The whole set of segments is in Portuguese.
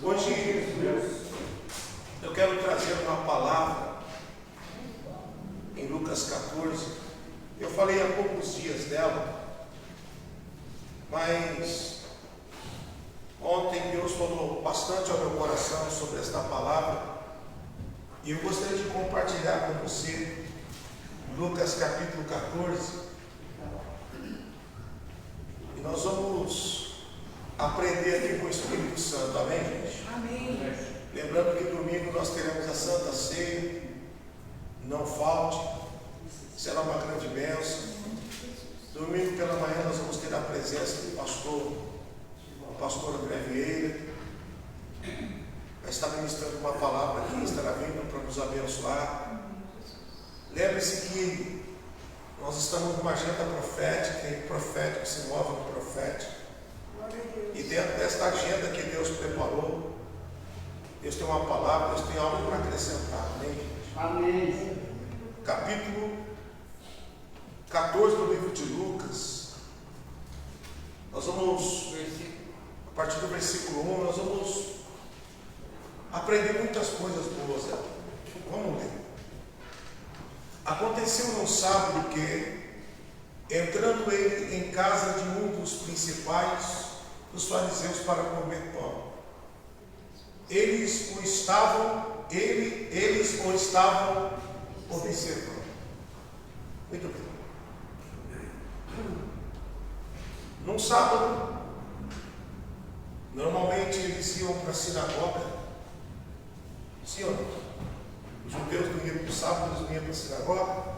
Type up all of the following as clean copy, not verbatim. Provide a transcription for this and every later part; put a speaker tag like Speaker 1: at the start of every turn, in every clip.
Speaker 1: Hoje eu quero trazer uma palavra em Lucas 14. Eu falei há poucos dias dela, mas ontem Deus falou bastante ao meu coração sobre esta palavra e eu gostaria de compartilhar com você Lucas capítulo 14. E nós vamos aprender aqui com o Espírito Santo, amém, gente?
Speaker 2: Amém.
Speaker 1: Lembrando que domingo nós teremos a Santa Ceia, não falte, será uma grande bênção. Domingo pela manhã nós vamos ter a presença do pastor André Vieira, vai estar ministrando uma palavra aqui, estará vindo para nos abençoar. Lembre-se que nós estamos numa agenda profética, e profético se move no profético. E dentro desta agenda que Deus preparou, Deus tem uma palavra, Deus tem algo para acrescentar. Amém?
Speaker 2: Amém.
Speaker 1: Capítulo 14 do livro de Lucas. Nós vamos, a partir do versículo 1, nós vamos aprender muitas coisas boas. Vamos ler. Aconteceu num sábado que, entrando ele em casa de um dos principais dos fariseus para comer pão, eles o estavam observando. Muito bem. Num sábado, normalmente eles iam para a sinagoga. Sim ou não? Os judeus não iam para o sábado, eles não iam para a sinagoga.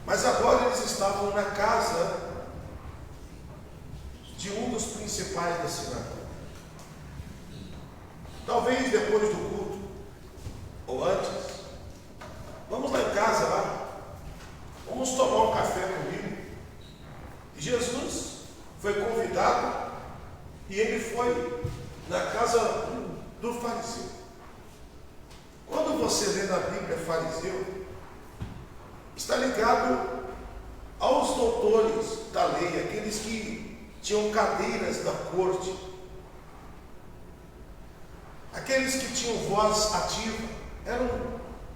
Speaker 1: Mas agora eles estavam na casa de um dos principais da sinagoga. Talvez depois do culto, ou antes, vamos lá em casa lá, vamos tomar um café comigo. E Jesus foi convidado e ele foi na casa do fariseu. Quando você lê na Bíblia fariseu, está ligado aos doutores da lei, aqueles que tinham cadeiras da corte, aqueles que tinham voz ativa, eram,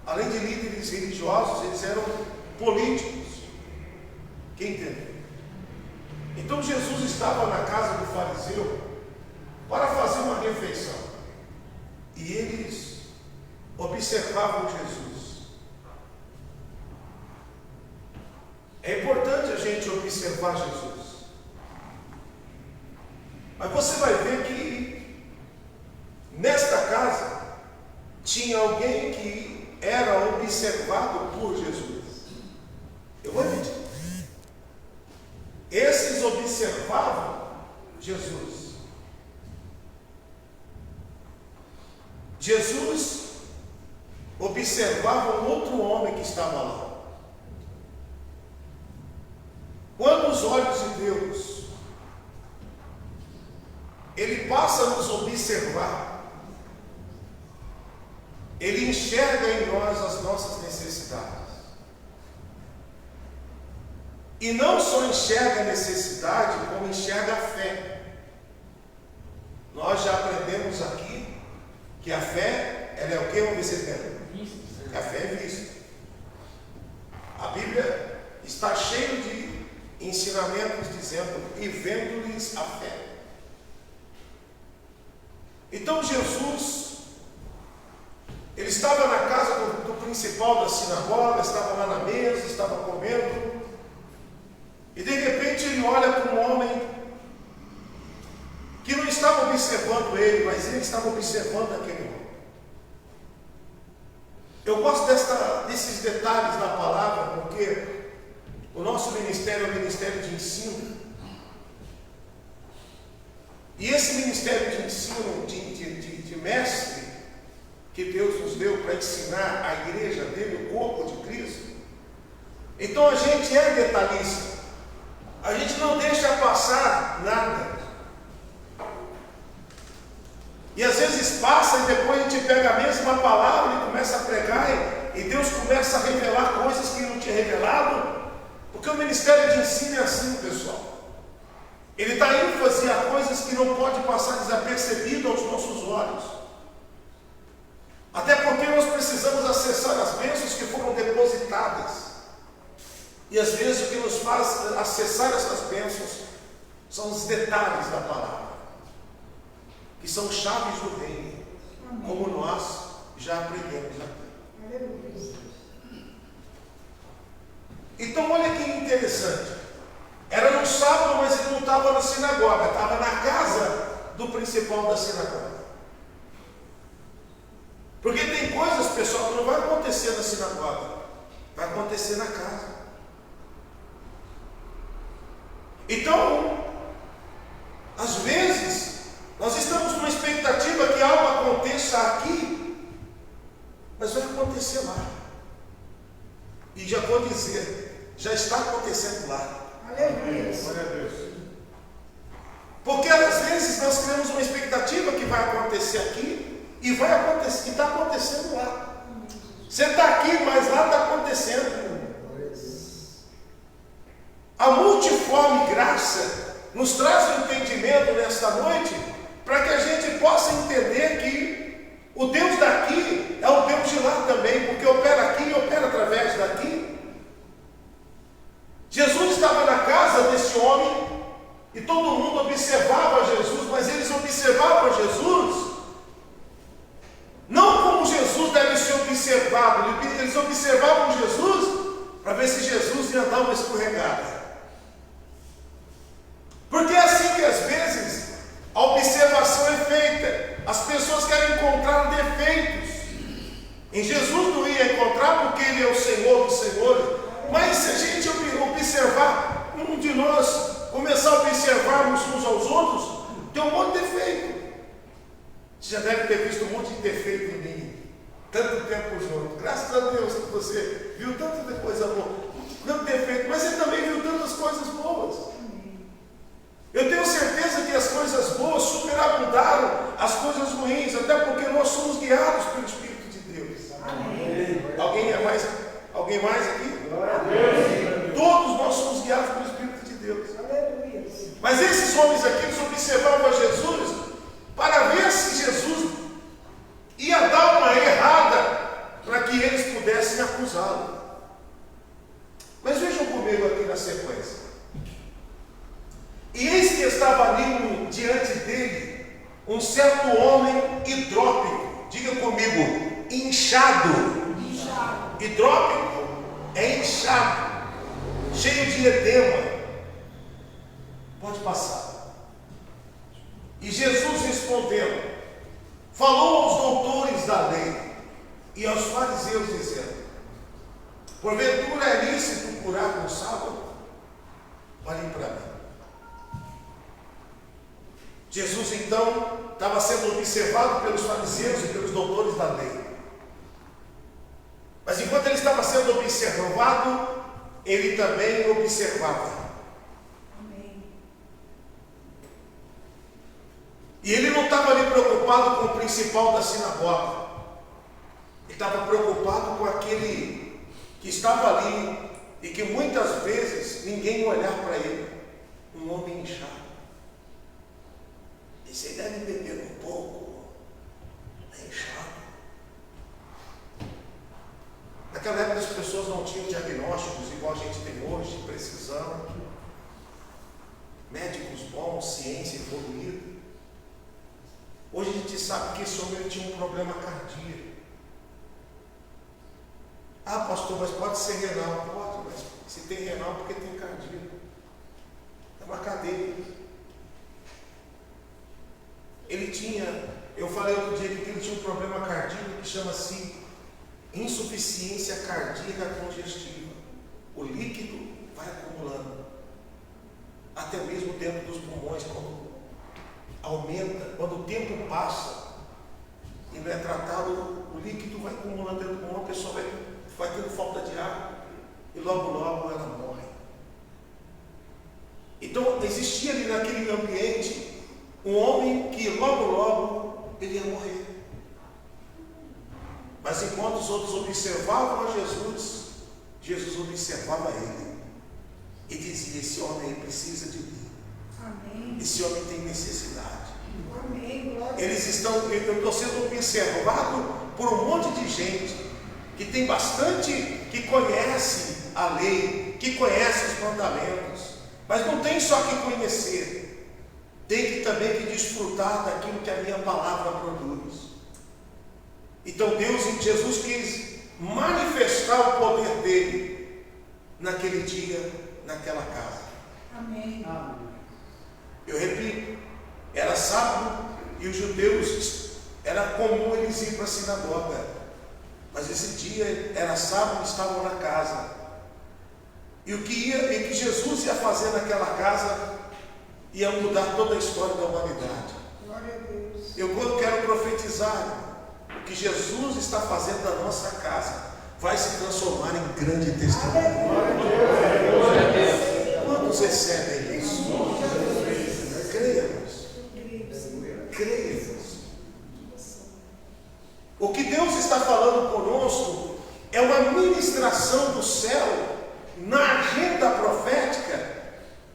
Speaker 1: além de líderes religiosos, eles eram políticos. Quem entendeu? Então Jesus estava na casa do fariseu para fazer uma refeição e eles observavam Jesus. É importante a gente observar Jesus, mas você vai ver que nesta casa tinha alguém que era observado por Jesus. Eu vou repetir. Esses observavam Jesus. Jesus observava um outro homem que estava lá. Quando os olhos de Deus, Ele passa a nos observar, Ele enxerga em nós as nossas necessidades. E não só enxerga a necessidade, como enxerga a fé. Nós já aprendemos aqui que a fé, ela é o que? Vamos ver se entendem. A fé é vista. A Bíblia está cheia de ensinamentos dizendo, e vendo-lhes a fé. Então Jesus, ele estava na casa do principal da sinagoga, estava lá na mesa, estava comendo, e de repente ele olha para um homem que não estava observando ele, mas ele estava observando aquele homem. Eu gosto desses detalhes da palavra, porque o nosso ministério é um ministério de ensino. E esse ministério de ensino, de mestre, que Deus nos deu para ensinar a igreja dele, o corpo de Cristo. Então a gente é detalhista. A gente não deixa passar nada. E às vezes passa e depois a gente pega a mesma palavra e começa a pregar e Deus começa a revelar coisas que Ele não tinha revelado, porque o ministério de ensino é assim, pessoal. Ele dá ênfase a coisas que não pode passar desapercebido aos nossos olhos. Até porque nós precisamos acessar as bênçãos que foram depositadas. E às vezes o que nos faz acessar essas bênçãos são os detalhes da palavra, que são chaves do reino, como nós já aprendemos aqui. Então olha que interessante. Era no sábado, mas ele não estava na sinagoga, estava na casa do principal da sinagoga. Porque tem coisas, pessoal, que não vai acontecer na sinagoga, vai acontecer na casa. Então, às vezes, nós estamos numa expectativa que algo aconteça aqui, mas vai acontecer lá. E já vou dizer, já está acontecendo lá.
Speaker 2: Aleluia.
Speaker 1: Glória a Deus. Porque às vezes nós criamos uma expectativa que vai acontecer aqui e vai acontecer, e está acontecendo lá. Você está aqui, mas lá está acontecendo. A multiforme graça nos traz um entendimento nesta noite para que a gente possa entender que o Deus daqui é o Deus de lá também, porque opera aqui e opera através daqui. Jesus estava na casa desse homem e todo mundo observava Jesus, mas eles observavam Jesus não como Jesus deve ser observado, eles observavam Jesus para ver se Jesus ia dar uma escorregada. Porque é assim que às vezes a observação é feita. As pessoas querem encontrar defeitos. Em Jesus não ia encontrar porque Ele é o Senhor dos Senhores. Mas se a gente observar, um de nós começar a observarmos uns aos outros, tem um monte de defeito. Você já deve ter visto um monte de defeito em mim. Tanto tempo junto. Graças a Deus que você viu tanta coisa boa. Tanto defeito, mas você também viu tantas coisas boas. Eu tenho certeza que as coisas boas superabundaram as coisas ruins, até porque nós somos guiados pelo Espírito de Deus.
Speaker 2: Amém.
Speaker 1: Alguém mais aqui? Todos nós somos guiados pelo Espírito de Deus.
Speaker 2: Aleluia.
Speaker 1: Mas esses homens aqui, eles observavam Jesus para ver se Jesus ia dar uma errada para que eles pudessem acusá-lo. Mas vejam comigo aqui na sequência. E eis que estava ali diante dele um certo homem hidrópico. Diga comigo, inchado. Hidrópico é inchado, cheio de edema. Pode passar. E Jesus respondendo, falou aos doutores da lei e aos fariseus dizendo, porventura é lícito curar no sábado? Olhem para mim. Jesus então estava sendo observado pelos fariseus e pelos doutores da lei. Mas enquanto ele estava sendo observado, ele também observava.
Speaker 2: Amém.
Speaker 1: E ele não estava ali preocupado com o principal da sinagoga. Ele estava preocupado com aquele que estava ali e que muitas vezes ninguém ia olhar para ele. Um homem inchado. E você deve beber um pouco, é inchado. Naquela época as pessoas não tinham diagnósticos igual a gente tem hoje, de precisão, médicos bons, ciência evoluída. Hoje a gente sabe que esse homem tinha um problema cardíaco. Ah, pastor, mas pode ser renal. Pode, mas se tem renal, porque tem cardíaco. É uma cadeia. Ele tinha, eu falei outro dia que ele tinha um problema cardíaco que chama-se insuficiência cardíaca congestiva. O líquido vai acumulando, até mesmo dentro dos pulmões, quando aumenta, quando o tempo passa e não é tratado, o líquido vai acumulando dentro do pulmão, a pessoa vai tendo falta de ar e logo ela morre. Então existia ali naquele ambiente um homem que logo ele ia morrer. Mas enquanto os outros observavam a Jesus, Jesus observava ele e dizia, esse homem aí precisa de mim.
Speaker 2: Amém.
Speaker 1: Esse homem tem necessidade.
Speaker 2: Amém. Glória.
Speaker 1: Eu estou sendo observado por um monte de gente que tem bastante, que conhece a lei, que conhece os mandamentos, mas não tem só que conhecer, tem que também que desfrutar daquilo que a minha palavra produz. Então Jesus quis manifestar o poder dele naquele dia, naquela casa.
Speaker 2: Amém.
Speaker 1: Eu repito, era sábado e os judeus, era comum eles ir para a sinagoga, mas esse dia era sábado, estavam na casa. E o que Jesus ia fazer naquela casa ia mudar toda a história da humanidade.
Speaker 2: Glória a Deus.
Speaker 1: Eu quero profetizar: o que Jesus está fazendo na nossa casa vai se transformar em grande testemunho. Quantos recebem isso? Creia-nos. Creia-nos. O que Deus está falando conosco é uma ministração do céu na agenda profética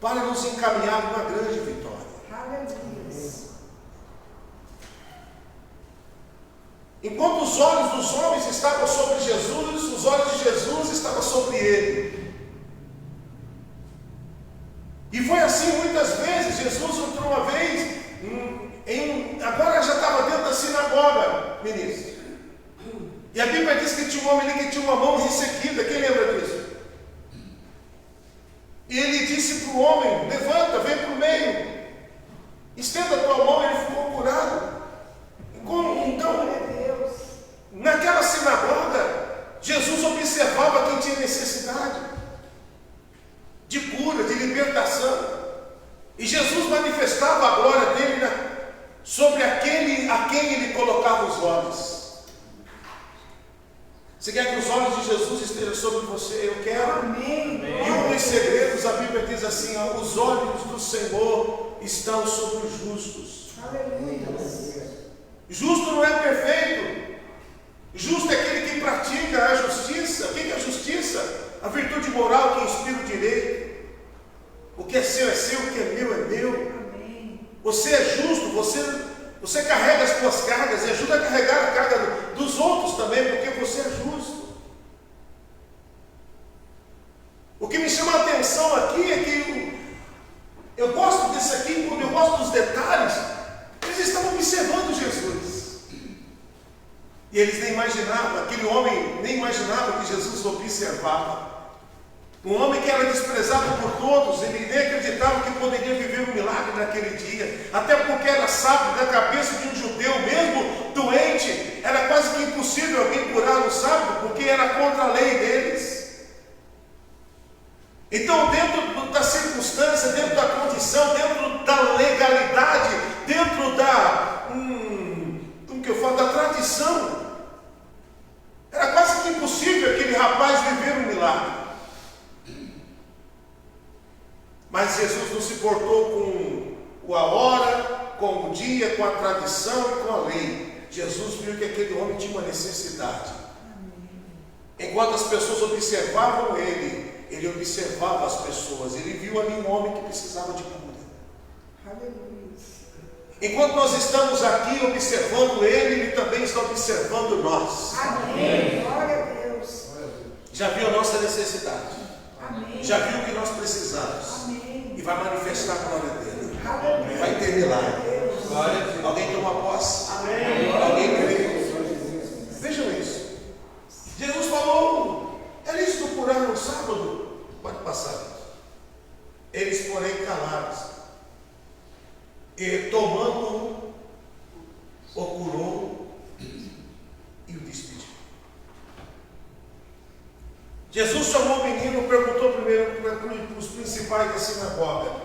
Speaker 1: para nos encaminhar uma grande vitória.
Speaker 2: Aleluia.
Speaker 1: Enquanto os olhos dos homens estavam sobre Jesus, os olhos de Jesus estavam sobre ele. E foi assim muitas vezes. Jesus entrou uma vez, agora já estava dentro da sinagoga, ministro. E a Bíblia diz que tinha um homem ali que tinha uma mão ressequida. Quem lembra disso? E ele disse para o homem: levanta, vem para o meio, estenda a tua mão. E ele ficou curado. Então, naquela sinagoga, Jesus observava quem tinha necessidade de cura, de libertação. E Jesus manifestava a glória dele sobre aquele a quem ele colocava os olhos. Você quer que os olhos de Jesus estejam sobre você? Eu quero.
Speaker 2: Amém.
Speaker 1: E um dos segredos, a Bíblia diz assim: ó, os olhos do Senhor estão sobre os justos.
Speaker 2: Aleluia.
Speaker 1: Justo não é perfeito. Justo é aquele que pratica a justiça. O que é a justiça? A virtude moral que inspira o direito. O que é seu, o que é meu.
Speaker 2: Amém.
Speaker 1: Você é justo, você carrega as suas cargas e ajuda a carregar a carga dos outros também, porque você é justo. O que me chama a atenção aqui é que eu gosto disso aqui, quando eu gosto dos detalhes. Eles estavam observando Jesus. E eles nem imaginavam, aquele homem nem imaginava que Jesus observava. Um homem que era desprezado por todos, ele nem acreditava que poderia viver um milagre naquele dia, até porque era sábado, na cabeça de um judeu, mesmo doente, era quase que impossível alguém curar no sábado, porque era contra a lei deles. Então, dentro da circunstância, dentro da condição, dentro da legalidade, dentro da tradição, era quase que impossível aquele rapaz viver um milagre. Mas Jesus não se portou com a hora, com o dia, com a tradição e com a lei. Jesus viu que aquele homem tinha uma necessidade. Enquanto as pessoas observavam ele observava as pessoas. Ele viu ali um homem que precisava de cura.
Speaker 2: Aleluia.
Speaker 1: Enquanto nós estamos aqui observando ele também está observando nós.
Speaker 2: Amém. Glória a Deus.
Speaker 1: Já viu a nossa necessidade.
Speaker 2: Amém.
Speaker 1: Já viu o que nós precisamos.
Speaker 2: Amém.
Speaker 1: E vai manifestar a glória dele.
Speaker 2: Aleluia.
Speaker 1: Vai ter milagre. Alguém toma posse?
Speaker 2: Amém.
Speaker 1: Alguém crê? Vejam isso. Jesus falou: é lícito curar no sábado? Pode passar. Eles, porém, calaram-se. E tomando-o, o curou e o despediu. Jesus chamou o menino, perguntou primeiro para os principais da sinagoga: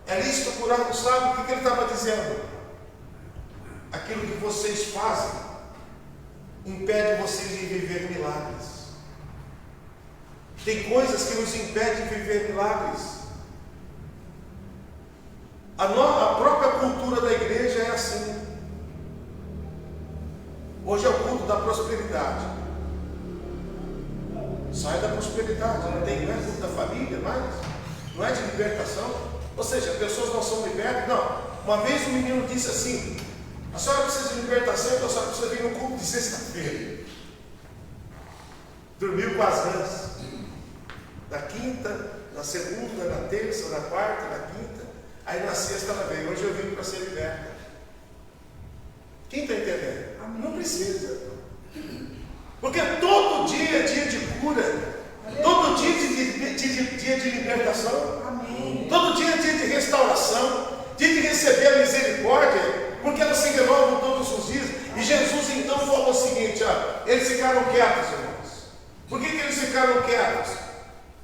Speaker 1: é lícito curar no sábado? O que ele estava dizendo? Aquilo que vocês fazem impede vocês de viver milagres. Tem coisas que nos impedem de viver milagres. A própria cultura da igreja é assim. Hoje é o culto da prosperidade. Sai da prosperidade, não é culto da família mais, não é de libertação. Ou seja, pessoas não são libertas. Não. Uma vez um menino disse assim: a senhora precisa de libertação, então a senhora precisa vir no culto de sexta-feira. Dormiu com as rãs. Na quinta, na segunda, na terça, na quarta, na quinta. Aí na sexta ela veio. Hoje eu vim para ser liberta. Quem está entendendo?
Speaker 2: Amém.
Speaker 1: Não precisa. Porque todo dia é dia de cura. Todo dia é dia de libertação.
Speaker 2: Amém.
Speaker 1: Todo dia é dia de restauração. Dia de receber a misericórdia. Porque elas se renovam todos os dias. E Jesus então falou o seguinte: eles ficaram quietos, irmãos. Por que eles ficaram quietos?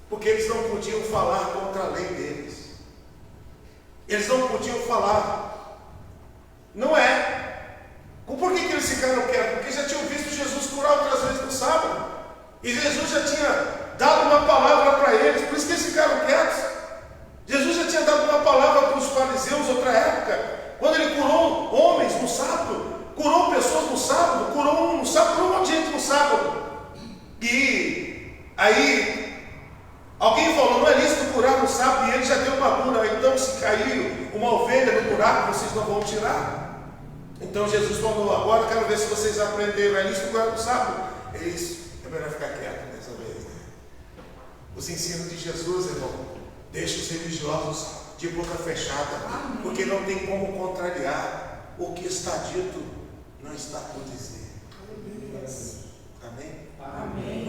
Speaker 1: Porque eles não podiam falar contra a lei deles. Eles não podiam falar. Não é. Por que eles ficaram quietos? Porque já tinham visto Jesus curar outras vezes no sábado. E Jesus já tinha dado uma palavra para eles. Por isso que eles ficaram quietos. Jesus já tinha dado uma palavra para os fariseus outra época. Quando ele curou homens no sábado, curou pessoas no sábado, curou um no sábado, curou um monte de gente no sábado. E aí alguém falou: não é lícito curar no sábado, e ele já deu uma cura. Então, se cair uma ovelha no buraco, vocês não vão tirar. Então Jesus falou: agora quero ver se vocês aprenderam, é lícito curar no sábado. É isso, é melhor ficar quieto dessa vez, né? Os ensinos de Jesus, irmão, deixa os religiosos de boca fechada. Amém. Porque não tem como contrariar o que está dito, não está por dizer. Amém?
Speaker 2: Amém.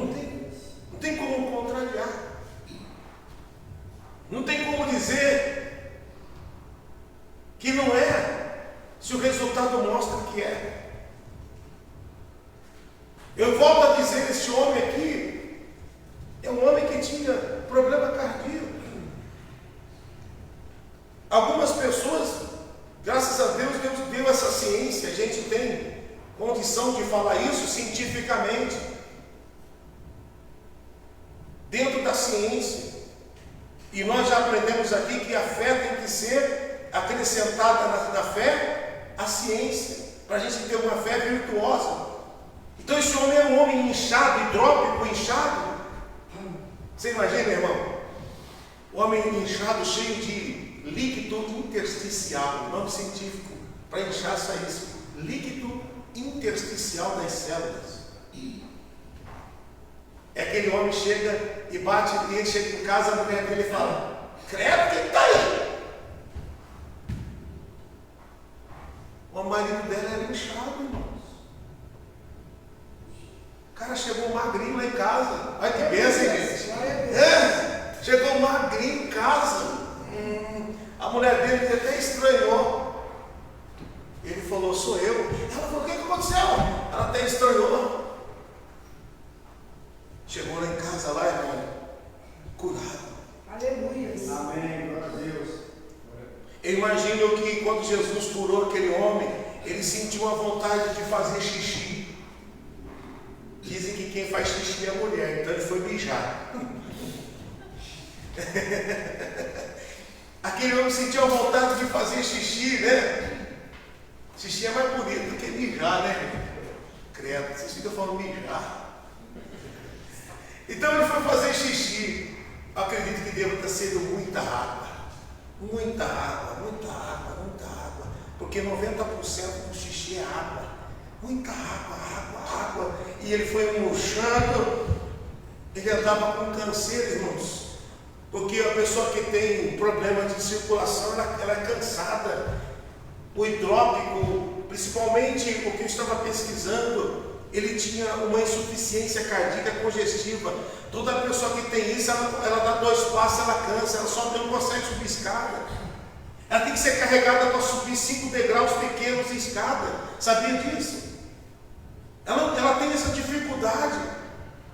Speaker 1: Não tem como contrariar. Não tem como dizer que não é, se o resultado mostra que é. Eu volto a dizer: esse homem aqui é um homem que tinha problema cardíaco. Algumas pessoas, graças a Deus, Deus deu essa ciência. A gente tem condição de falar isso cientificamente, dentro da ciência. E nós já aprendemos aqui que a fé tem que ser acrescentada na fé a ciência, para a gente ter uma fé virtuosa. Então esse homem é um homem inchado, hidrópico, inchado. Você imagina, irmão? O homem inchado, cheio de líquido intersticial. O nome científico para inchar é isso: líquido intersticial das células. É aquele homem chega e bate, e ele chega em casa, a mulher dele fala: credo, quem está aí? O marido dela era inchado, irmãos. O cara chegou magrinho lá em casa. Olha que bênção, gente. Chegou magrinho em casa. A mulher dele até estranhou. Ele falou: sou eu. Ela falou: o que aconteceu? Ela até estranhou. Chegou lá em casa, lá, irmão, curado.
Speaker 2: Aleluia.
Speaker 3: Amém, glória a Deus.
Speaker 1: Eu imagino que quando Jesus curou aquele homem, ele sentiu a vontade de fazer xixi. Dizem que quem faz xixi é a mulher, então ele foi mijar. Aquele homem sentiu a vontade de fazer xixi, né? Xixi é mais bonito do que mijar, né? Credo, vocês ficam falando mijar. Então ele foi fazer xixi. Acredito que deva ter sido muita água. Muita água, muita água, muita água. Porque 90% do xixi é água. Muita água, água, água. E ele foi murchando. Ele andava com canseira, irmãos. Porque a pessoa que tem problema de circulação, ela é cansada. O hidrópico, principalmente o que eu estava pesquisando, ele tinha uma insuficiência cardíaca congestiva. Toda pessoa que tem isso, ela dá 2 passos, ela cansa, ela só não consegue subir escada. Ela tem que ser carregada para subir 5 degraus pequenos de escada. Sabia disso? Ela tem essa dificuldade.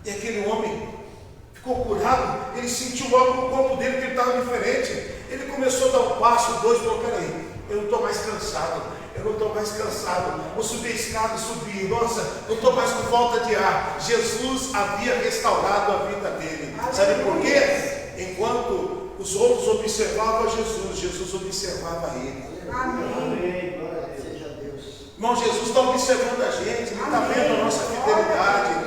Speaker 1: E aquele homem ficou curado. Ele sentiu logo no corpo dele que ele estava diferente. Ele começou a dar um passo, 2, falou: peraí, eu não estou mais cansado. Eu não estou mais cansado. Vou subir a escada, subir. Nossa, não estou mais com falta de ar. Jesus havia restaurado a vida dele. Sabe por quê? Enquanto os outros observavam Jesus, Jesus observava ele.
Speaker 2: Amém.
Speaker 3: Glória a Deus.
Speaker 1: Irmão, Jesus está observando a gente. Ele está vendo a nossa fidelidade.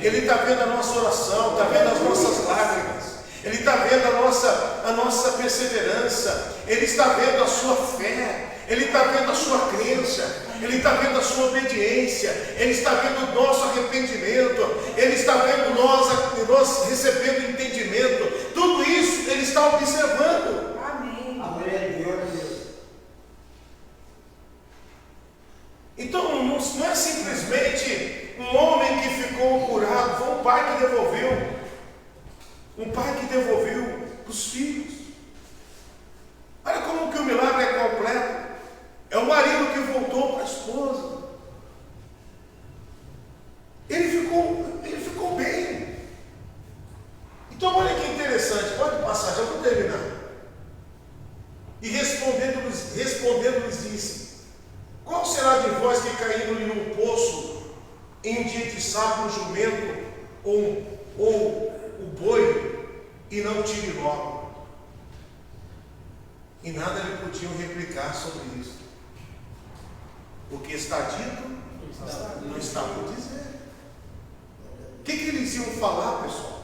Speaker 1: Ele está vendo a nossa oração. Está vendo as nossas lágrimas. Ele está vendo a nossa perseverança, Ele está vendo a sua fé, Ele está vendo a sua crença, Ele está vendo a sua obediência, Ele está vendo o nosso arrependimento, Ele está vendo nós recebendo entendimento. Tudo isso Ele está observando.
Speaker 2: Amém.
Speaker 3: Amém. Glória a Deus.
Speaker 1: Então não é simplesmente um homem que ficou curado, foi um pai que devolveu. Um pai que devolveu os filhos. Olha como que o milagre é completo. É o marido que voltou para a esposa. Ele ficou bem. Então olha que interessante. Pode passar, já vou terminar. E respondendo-lhes disse: qual será de vós que caindo-lhe num poço em um dia de sábado, um jumento ou o boi, e não tire logo? E nada lhe podiam replicar sobre isso, porque está dito, não está por dizer. O que eles iam falar, pessoal?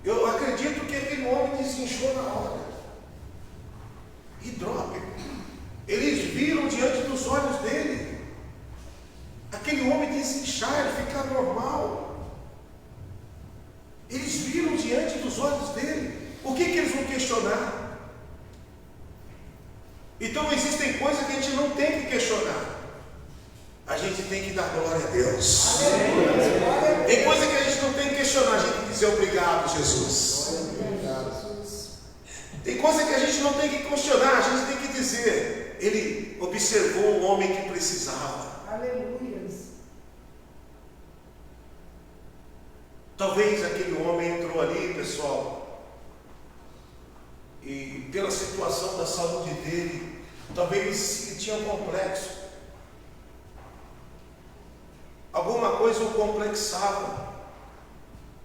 Speaker 1: Eu acredito que aquele homem desinchou na hora. Hidrópico. Eles viram diante dos olhos dele aquele homem desinchar, ele ficar normal. Eles viram diante dos olhos dele. O que eles vão questionar? Então existem coisas que a gente não tem que questionar. A gente tem que dar glória a Deus. Tem coisa que a gente não tem que questionar. A gente tem que dizer obrigado, Jesus. Tem coisa que a gente não tem que questionar. A gente tem que dizer: ele observou o homem que precisava.
Speaker 2: Aleluia.
Speaker 1: Talvez aquele homem entrou ali, pessoal, e pela situação da saúde dele, talvez ele tinha um complexo. Alguma coisa o complexava.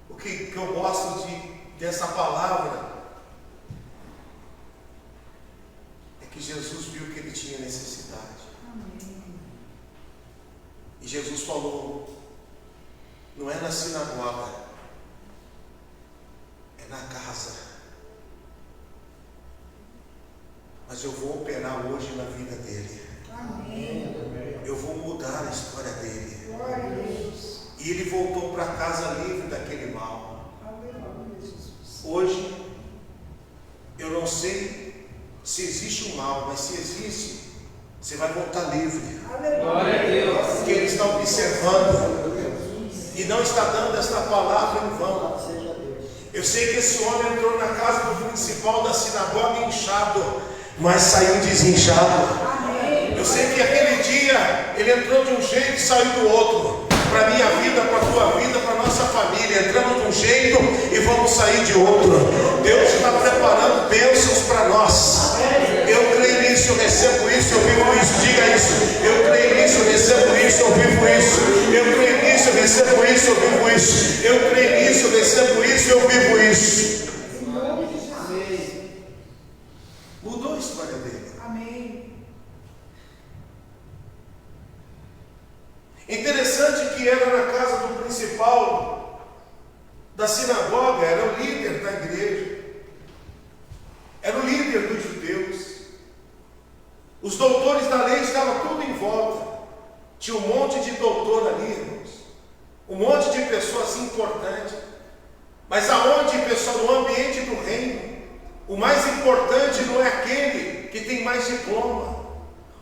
Speaker 1: O que eu gosto dessa palavra é que Jesus viu que ele tinha necessidade.
Speaker 2: Amém.
Speaker 1: E Jesus falou: não é na sinagoga, é na casa. Mas eu vou operar hoje na vida dele.
Speaker 2: Amém.
Speaker 1: Eu vou mudar a história dele.
Speaker 2: Glória a Deus.
Speaker 1: E ele voltou para casa livre daquele mal.
Speaker 2: Aleluia, Jesus.
Speaker 1: Hoje, eu não sei se existe um mal, mas se existe, você vai voltar livre.
Speaker 2: Glória a Deus.
Speaker 1: Porque ele está observando e não está dando esta palavra em vão.
Speaker 3: Seja Deus.
Speaker 1: Eu sei que esse homem entrou na casa do principal da sinagoga inchado, mas saiu desinchado.
Speaker 2: Amém.
Speaker 1: Eu sei que aquele dia ele entrou de um jeito e saiu do outro. Para a minha vida, para a tua vida, para a nossa família. Entramos de um jeito e vamos sair de outro. Deus está preparando bênçãos para nós. Eu creio nisso, eu recebo isso, eu vivo isso. Diga isso. Eu creio nisso, eu recebo isso, eu vivo isso. Eu creio nisso, eu recebo isso, eu vivo isso. Eu creio nisso, eu recebo isso, eu vivo isso.
Speaker 2: Em nome de Jesus.
Speaker 1: Mudou a história dele.
Speaker 2: Amém.
Speaker 1: Interessante que era na casa do principal da sinagoga, era o líder da igreja, era o líder dos judeus. Os doutores da lei estavam tudo em volta. Tinha um monte de doutor ali, irmãos, um monte de pessoas importantes. Mas aonde, pessoal, no ambiente do reino, o mais importante não é aquele que tem mais diploma.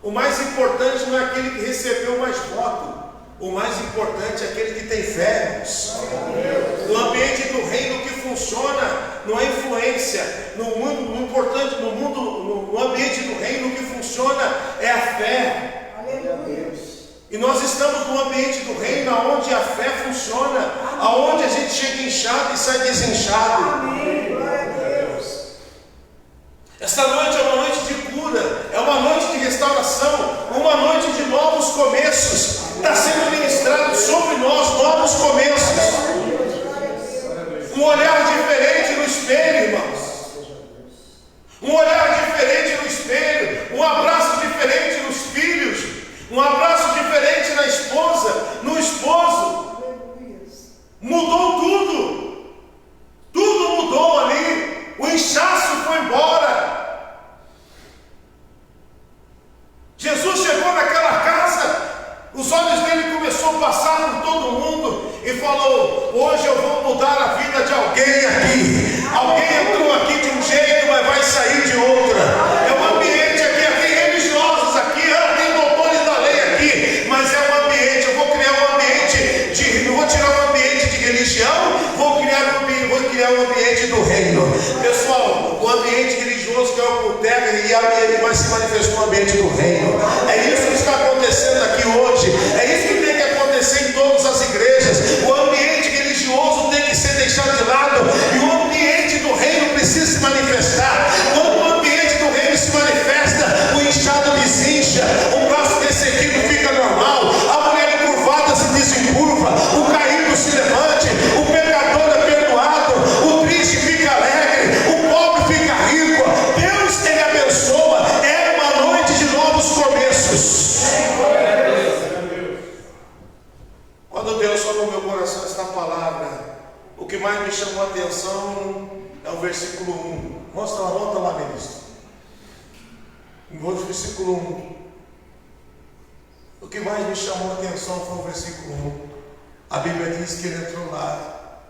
Speaker 1: O mais importante não é aquele que recebeu mais voto. O mais importante é aquele que tem fé, irmãos. No ambiente do reino, o que funciona não é influência. No ambiente do reino, o que funciona é a fé.
Speaker 2: Aleluia.
Speaker 1: E nós estamos no ambiente do reino, onde a fé funciona, aonde a gente chega inchado e sai desinchado.
Speaker 2: Amém. Glória a Deus.
Speaker 1: Esta noite é uma noite de cura, é uma noite de restauração, uma noite de novos começos. Está sendo ministrado sobre nós novos começos. Um olhar diferente no espelho, irmãos. Um olhar diferente no espelho. Um abraço diferente nos filhos. Um abraço diferente na esposa, no esposo.
Speaker 2: Aleluia.
Speaker 1: Mudou tudo. Tudo mudou. Quando Deus falou no meu coração esta palavra, o que mais me chamou a atenção é o versículo 1. Volta lá, ministro. No versículo 1. O que mais me chamou a atenção foi o versículo 1. A Bíblia diz que ele entrou lá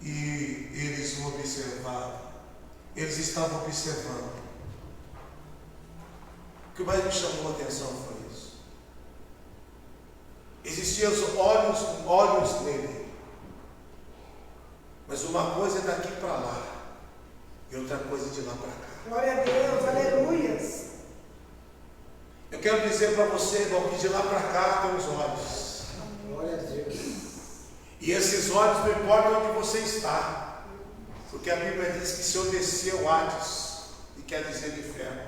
Speaker 1: e eles o observavam. Eles estavam observando. O que mais me chamou a atenção foi isso. Existiam olhos nele. Mas uma coisa é daqui para lá e outra coisa é de lá para cá.
Speaker 2: Glória a Deus, aleluias.
Speaker 1: Eu quero dizer para você, irmão, que de lá para cá tem os olhos.
Speaker 3: Glória a Deus.
Speaker 1: E esses olhos não importa onde você está. Porque a Bíblia diz que se eu descer o Hades, e quer dizer do inferno,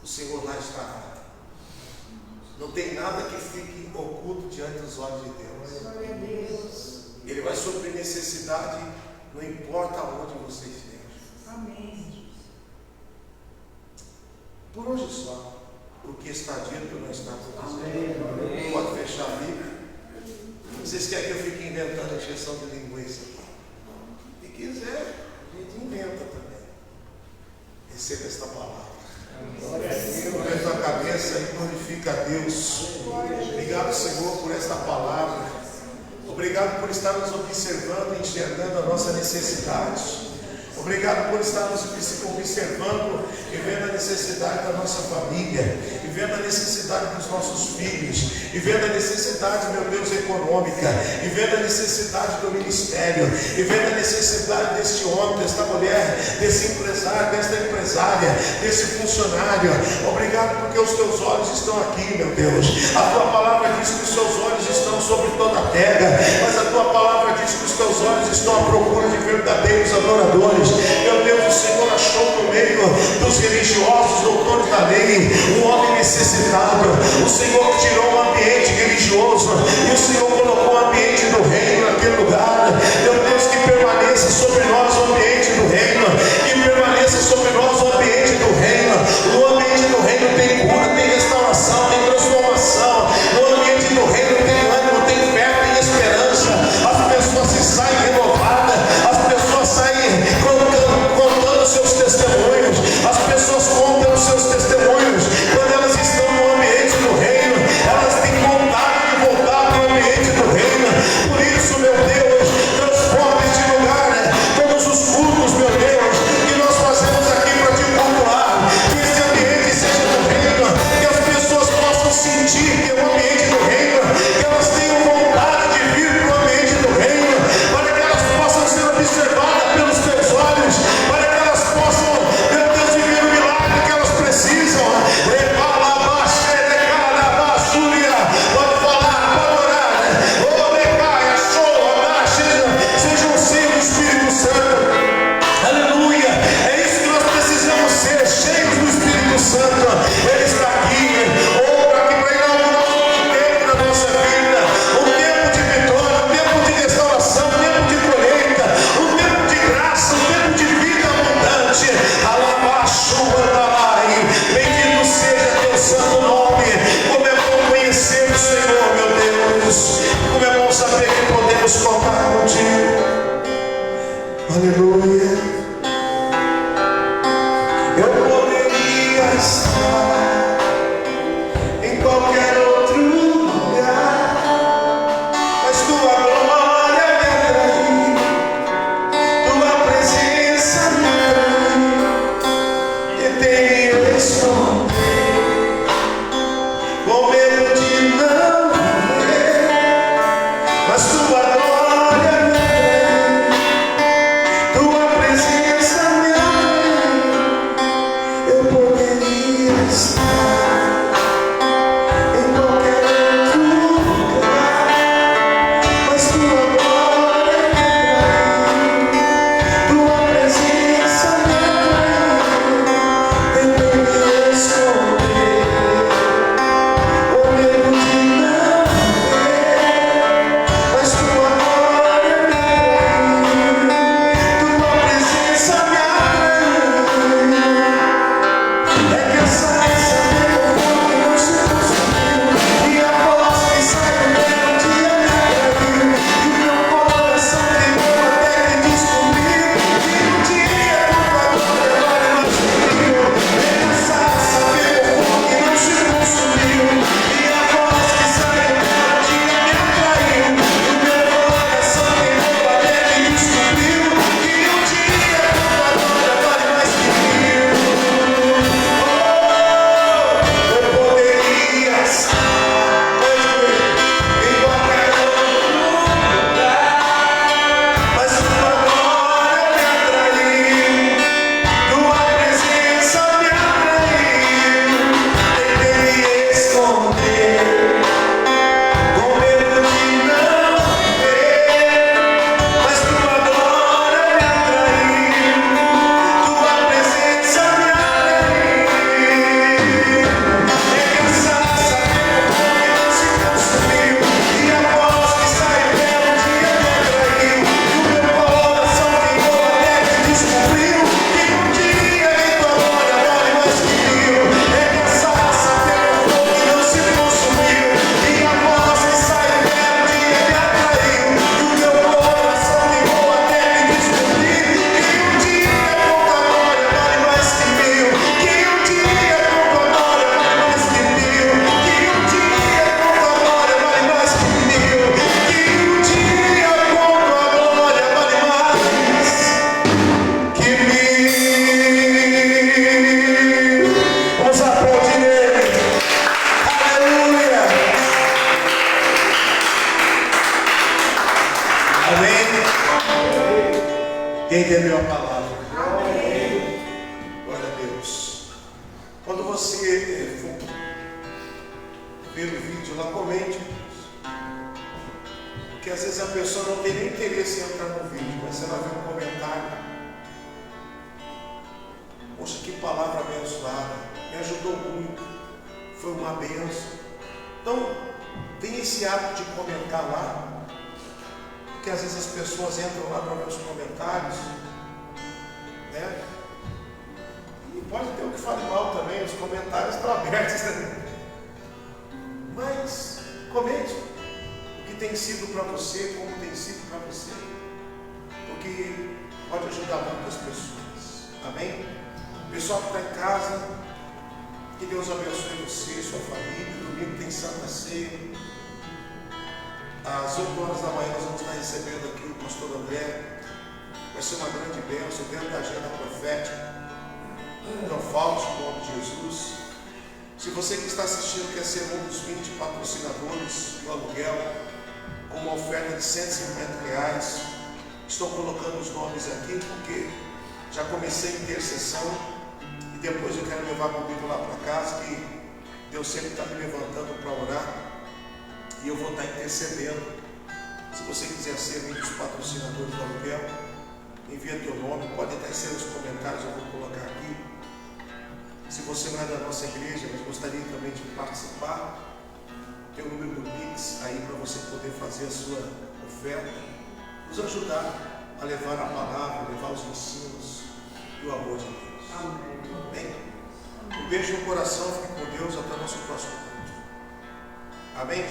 Speaker 1: o Senhor lá está. Não tem nada que fique oculto diante dos olhos de Deus.
Speaker 2: Glória a Deus.
Speaker 1: Ele vai suprir necessidade, não importa onde você esteja.
Speaker 2: Amém.
Speaker 1: Por hoje só. O que está dito não está por
Speaker 3: Amém.
Speaker 1: dizer. Pode fechar a Bíblia. Vocês querem que eu fique inventando injeção de linguiça? Se quiser, a gente inventa também. Receba esta palavra. Levanta a cabeça e glorifica a Deus. Obrigado, Senhor, por esta palavra. Obrigado por estar nos observando e enxergando a nossa necessidade. Obrigado por estar nos observando e vendo a necessidade da nossa família, e vendo a necessidade dos nossos filhos, e vendo a necessidade, meu Deus, econômica, e vendo a necessidade do ministério, e vendo a necessidade deste homem, desta mulher, desse empresário, desta empresária, desse funcionário. Obrigado porque os teus olhos estão aqui, meu Deus. A tua palavra diz que os seus olhos estão sobre toda a terra, mas a tua palavra diz que os teus olhos estão à procura de verdadeiros adoradores. Meu Deus, o Senhor achou no meio dos religiosos, doutores da lei, um homem necessitado. O Senhor tirou o ambiente religioso e o Senhor colocou o ambiente do reino naquele lugar. Meu Deus, que permaneça sobre nós o ambiente do reino, que permaneça sobre nós o ambiente do reino. O ambiente do reino tem cura, tem restauração, tem transformação. No ambiente do reino tem ânimo, tem fé, tem esperança. As pessoas se saem renovadas, as pessoas saem contando seus testemunhos. As pessoas contam os seus testemunhos. Quando elas estão no ambiente do reino, elas pelo vídeo lá, comente. Porque às vezes a pessoa não tem nem interesse em entrar no vídeo, mas se ela vê um comentário, poxa, que palavra abençoada, me ajudou muito, foi uma bênção. Então, tem esse hábito de comentar lá, porque às vezes as pessoas entram lá para ver os comentários, né? E pode ter o que fale mal também, os comentários estão abertos também. Mas comente o que tem sido para você, como tem sido para você, porque pode ajudar muitas pessoas. Amém? Pessoal que está em casa, que Deus abençoe você, sua família. Domingo tem Santa Ceia. Às 8 horas da manhã nós vamos estar recebendo aqui o pastor André. Vai ser uma grande bênção dentro da agenda profética. Não falte, em nome de Jesus. Se você que está assistindo quer ser um dos 20 patrocinadores do aluguel, com uma oferta de R$150, estou colocando os nomes aqui porque já comecei a intercessão e depois eu quero levar comigo lá para casa, que Deus sempre está me levantando para orar e eu vou estar intercedendo. Se você quiser ser um dos patrocinadores do aluguel, envia teu nome, pode até ser nos comentários, eu vou colocar aqui. Se você não é da nossa igreja, mas gostaria também de participar, tem o número do Pix aí para você poder fazer a sua oferta, nos ajudar a levar a palavra, levar os ensinos e o amor de Deus. Amém? Um beijo no coração, fique com Deus, até o nosso próximo culto. Amém?